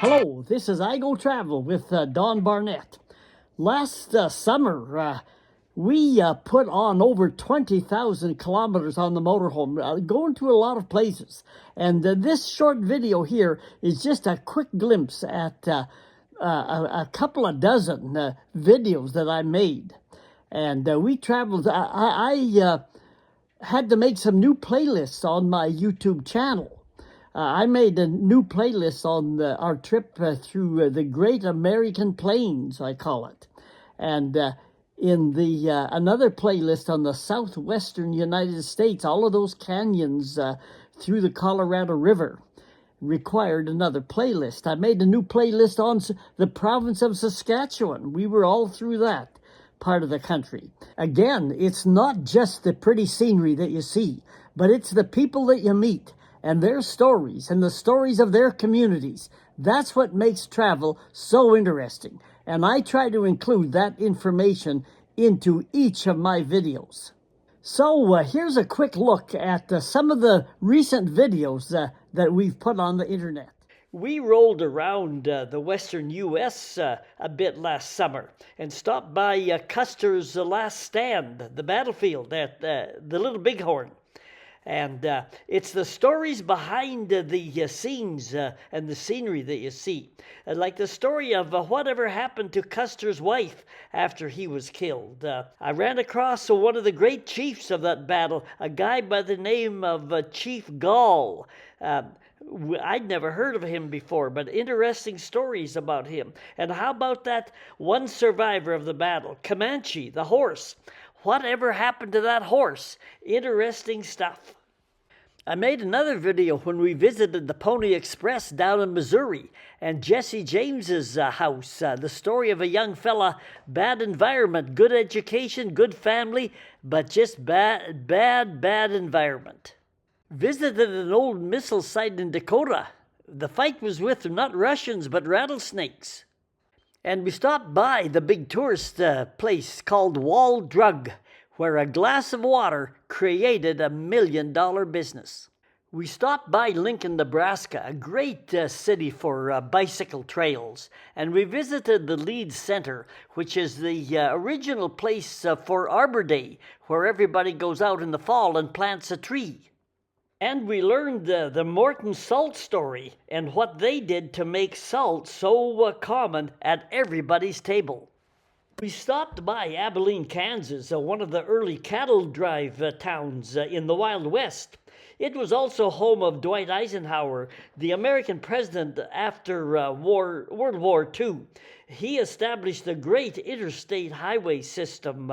Hello, this is I Go Travel with Don Barnett. Last summer, we put on over 20,000 kilometers on the motorhome, going to a lot of places. And this short video here is just a quick glimpse at a couple of dozen videos that I made. And we traveled. I had to make some new playlists on my YouTube channel. I made a new playlist on our trip through the Great American Plains, I call it. And in the another playlist on the southwestern United States, all of those canyons through the Colorado River required another playlist. I made a new playlist on the province of Saskatchewan. We were all through that part of the country. Again, it's not just the pretty scenery that you see, but it's the people that you meet and their stories and the stories of their communities. That's what makes travel so interesting. And I try to include that information into each of my videos. So here's a quick look at some of the recent videos that we've put on the internet. We rolled around the western U.S. A bit last summer and stopped by Custer's Last Stand, the battlefield at the Little Bighorn. And it's the stories behind the scenes and the scenery that you see. Like the story of whatever happened to Custer's wife after he was killed. I ran across one of the great chiefs of that battle, a guy by the name of Chief Gall. I'd never heard of him before, but interesting stories about him. And how about that one survivor of the battle, Comanche, the horse? Whatever happened to that horse? Interesting stuff. I made another video when we visited the Pony Express down in Missouri and Jesse James's house. The story of a young fella, bad environment, good education, good family, but just bad environment. Visited an old missile site in Dakota. The fight was with not Russians, but rattlesnakes. And we stopped by the big tourist place called Wall Drug, where a glass of water created $1 million business. We stopped by Lincoln, Nebraska, a great city for bicycle trails, and we visited the Leeds Center, which is the original place for Arbor Day, where everybody goes out in the fall and plants a tree. And we learned the Morton salt story and what they did to make salt so common at everybody's table. We stopped by Abilene, Kansas, one of the early cattle drive towns in the Wild West. It was also home of Dwight Eisenhower, the American president after World War II. He established the great interstate highway system,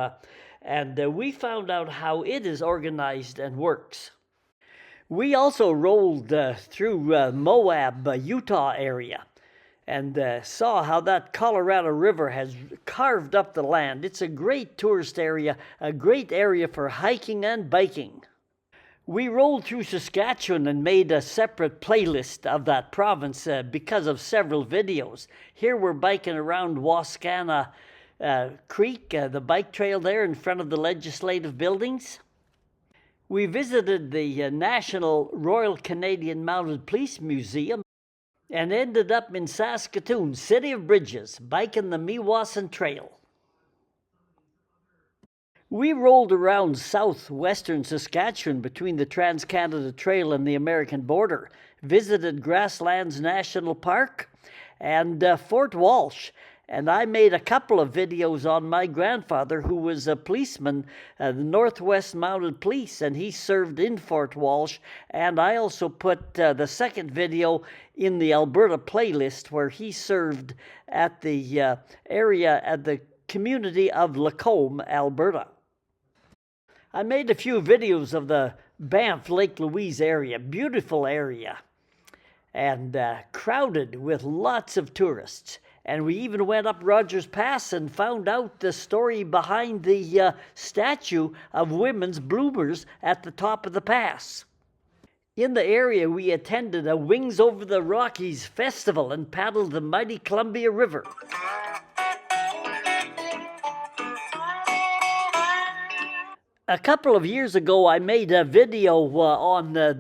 and we found out how it is organized and works. We also rolled through Moab, Utah area, and saw how that Colorado River has carved up the land. It's a great tourist area, a great area for hiking and biking. We rolled through Saskatchewan and made a separate playlist of that province because of several videos. Here we're biking around Wascana Creek, the bike trail there in front of the legislative buildings. We visited the National Royal Canadian Mounted Police Museum and ended up in Saskatoon, City of Bridges, biking the Meewasin Trail. We rolled around southwestern Saskatchewan between the Trans-Canada Trail and the American border, visited Grasslands National Park and Fort Walsh. And I made a couple of videos on my grandfather, who was a policeman, the Northwest Mounted Police, and he served in Fort Walsh. And I also put the second video in the Alberta playlist, where he served at the area at the community of Lacombe, Alberta. I made a few videos of the Banff Lake Louise area, beautiful area, and crowded with lots of tourists. And we even went up Rogers Pass and found out the story behind the statue of women's bloomers at the top of the pass. In the area, we attended a Wings Over the Rockies festival and paddled the mighty Columbia River. A couple of years ago, I made a video on the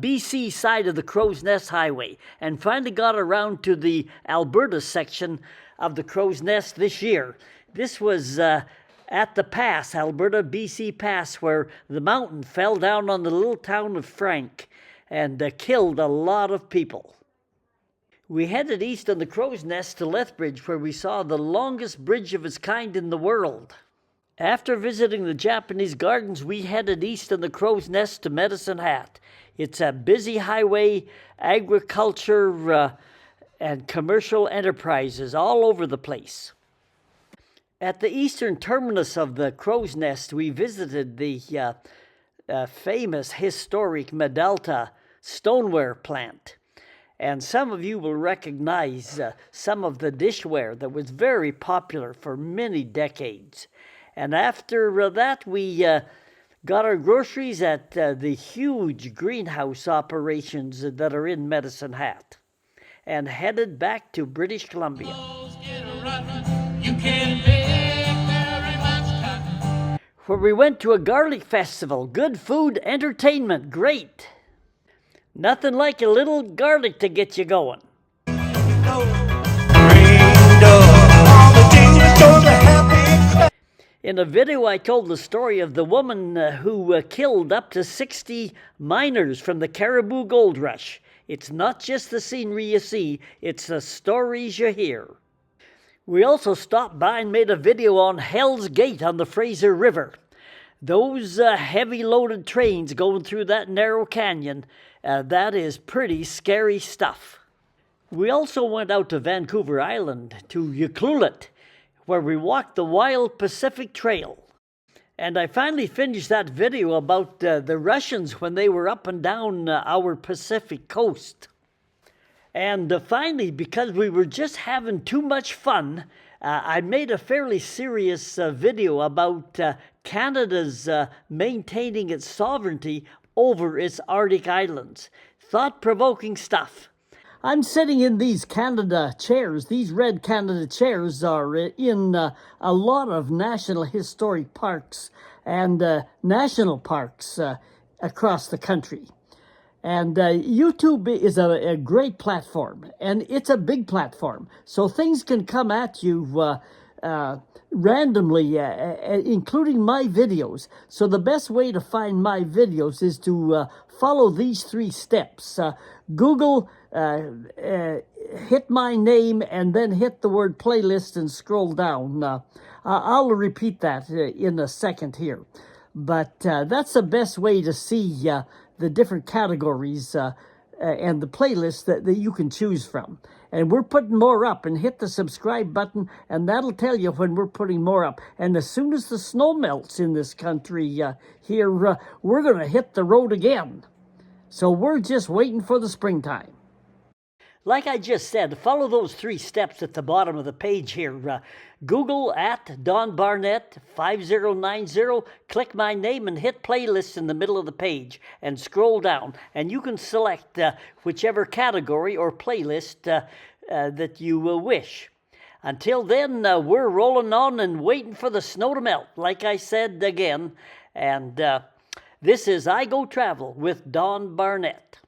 BC side of the Crow's Nest Highway and finally got around to the Alberta section of the Crow's Nest this year. This was at the pass, Alberta BC Pass, where the mountain fell down on the little town of Frank and killed a lot of people. We headed east on the Crow's Nest to Lethbridge, where we saw the longest bridge of its kind in the world. After visiting the Japanese gardens, we headed east on the Crow's Nest to Medicine Hat. It's a busy highway, agriculture, and commercial enterprises all over the place. At the eastern terminus of the Crow's Nest, we visited the famous historic Medalta stoneware plant. And some of you will recognize some of the dishware that was very popular for many decades. And after that, we got our groceries at the huge greenhouse operations that are in Medicine Hat and headed back to British Columbia. Where we went to a garlic festival. Good food, entertainment, great. Nothing like a little garlic to get you going. In a video, I told the story of the woman who killed up to 60 miners from the Caribou Gold Rush. It's not just the scenery you see, it's the stories you hear. We also stopped by and made a video on Hell's Gate on the Fraser River. Those heavy loaded trains going through that narrow canyon, that is pretty scary stuff. We also went out to Vancouver Island, to Ucluelet, where we walked the Wild Pacific Trail. And I finally finished that video about the Russians when they were up and down our Pacific coast. And finally, because we were just having too much fun, I made a fairly serious video about Canada's maintaining its sovereignty over its Arctic islands. Thought-provoking stuff. I'm sitting in these Canada chairs. These red Canada chairs are in a lot of national historic parks and national parks across the country. And YouTube is a great platform, and it's a big platform. So things can come at you randomly, including my videos. So the best way to find my videos is to follow these 3 steps. Google, hit my name, and then hit the word playlist and scroll down. I'll repeat that in a second here. But that's the best way to see the different categories and the playlists that you can choose from. And we're putting more up, and hit the subscribe button, and that'll tell you when we're putting more up. And as soon as the snow melts in this country here, we're going to hit the road again. So we're just waiting for the springtime. Like I just said, follow those 3 steps at the bottom of the page here. Google at Don Barnett 5090, click my name and hit playlists in the middle of the page and scroll down. And you can select whichever category or playlist that you wish. Until then, we're rolling on and waiting for the snow to melt, like I said again. And this is I Go Travel with Don Barnett.